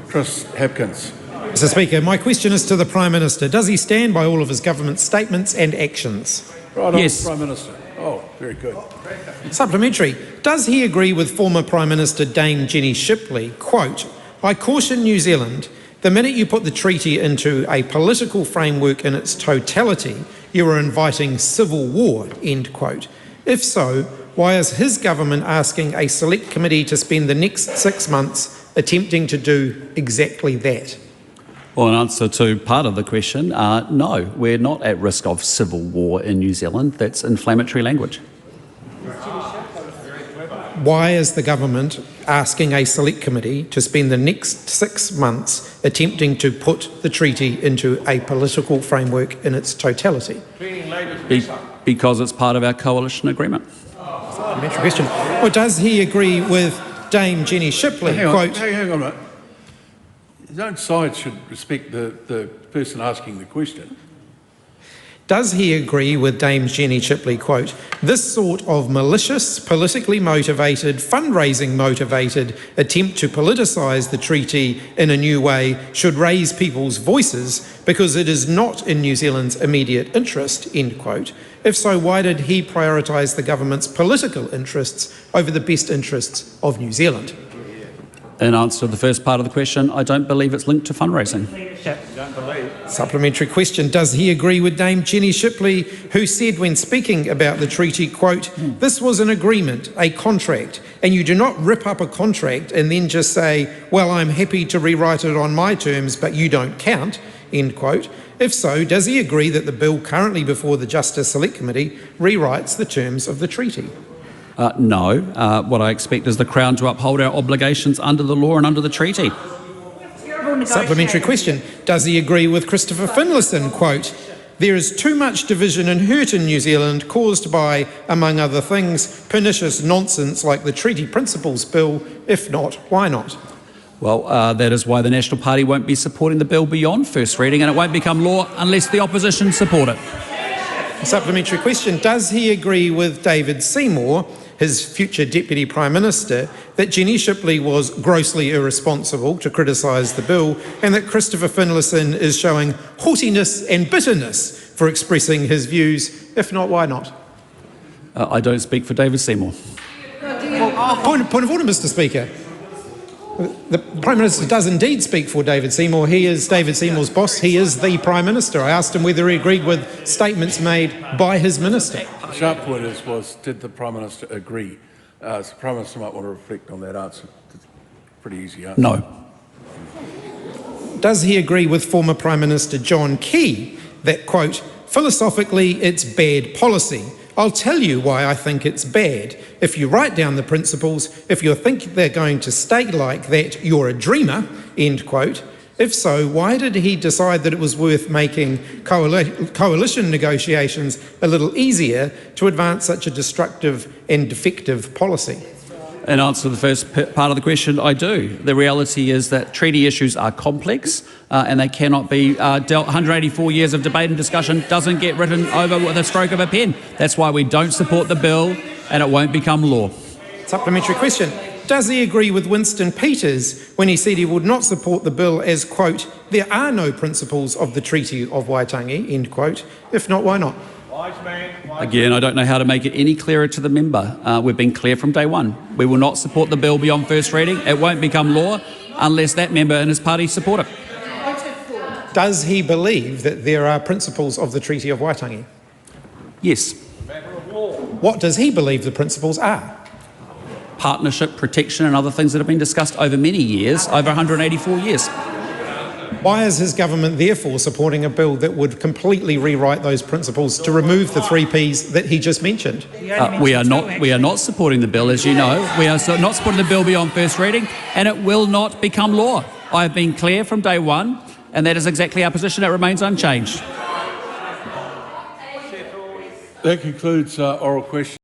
Chris Hipkins. Mr Speaker, my question is to the Prime Minister. Does he stand by all of his government statements and actions? Right on, Yes. Prime Minister. Oh, very good. Supplementary. Does he agree with former Prime Minister Dame Jenny Shipley, quote, "I caution New Zealand, the minute you put the treaty into a political framework in its totality, you are inviting civil war," end quote. If so, why is his government asking a select committee to spend the next 6 months attempting to do exactly that? Well, in answer to part of the question, no, we're not at risk of civil war in New Zealand. That's inflammatory language. Why is the government asking a select committee to spend the next 6 months attempting to put the treaty into a political framework in its totality? Because it's part of our coalition agreement. Supplementary question. Or does he agree with Dame Jenny Shipley, Hang on, quote, hang on a minute. His own side should respect the person asking the question. does he agree with Dame Jenny Shipley, quote, "This sort of malicious, politically motivated, fundraising motivated attempt to politicise the treaty in a new way should raise people's voices because it is not in New Zealand's immediate interest," end quote. If so, why did he prioritise the government's political interests over the best interests of New Zealand? In answer to the first part of the question, I don't believe it's linked to fundraising. Supplementary question. Does he agree with Dame Jenny Shipley, who said when speaking about the treaty, quote, "This was an agreement, a contract, and you do not rip up a contract and then just say, well, I'm happy to rewrite it on my terms, but you don't count," end quote. If so, does he agree that the bill currently before the Justice Select Committee rewrites the terms of the treaty? No. What I expect is the Crown to uphold our obligations under the law and under the treaty. Supplementary question. Does he agree with Christopher Finlayson, quote, "There is too much division and hurt in New Zealand caused by, among other things, pernicious nonsense like the Treaty Principles Bill. If not, why not?" Well, that is why the National Party won't be supporting the bill beyond first reading, and it won't become law unless the opposition support it. Supplementary question. Does he agree with David Seymour, his future Deputy Prime Minister, that Jenny Shipley was grossly irresponsible to criticise the bill and that Christopher Finlayson is showing haughtiness and bitterness for expressing his views? If not, why not? I don't speak for David Seymour. Point of order, Mr Speaker. The Prime Minister does indeed speak for David Seymour. He is David Seymour's boss. He is the Prime Minister. I asked him whether he agreed with statements made by his minister. The sharp point was, did the Prime Minister agree? So the Prime Minister might want to reflect on that answer. It's a pretty easy answer. No. Does he agree with former Prime Minister John Key that, quote, "Philosophically, it's bad policy. I'll tell you why I think it's bad. If you write down the principles, if you think they're going to stay like that, you're a dreamer," end quote. If so, why did he decide that it was worth making coalition negotiations a little easier to advance such a destructive and defective policy? In answer to the first part of the question, I do. The reality is that treaty issues are complex and they cannot be dealt. 184 years of debate and discussion doesn't get written over with a stroke of a pen. That's why we don't support the bill and it won't become law. Supplementary question. Does he agree with Winston Peters when he said he would not support the bill as, quote, "There are no principles of the Treaty of Waitangi," end quote? If not, why not? Again, I don't know how to make it any clearer to the member. We've been clear from day one. We will not support the bill beyond first reading. It won't become law unless that member and his party support it. Does he believe that there are principles of the Treaty of Waitangi? Yes. What does he believe the principles are? Partnership, protection and other things that have been discussed over many years, over 184 years. Why is his government therefore supporting a bill that would completely rewrite those principles to remove the 3 Ps that he just mentioned? We are not supporting the bill, as you know. We are not supporting the bill beyond first reading, and it will not become law. I have been clear from day one, and that is exactly our position. It remains unchanged. That concludes oral questions.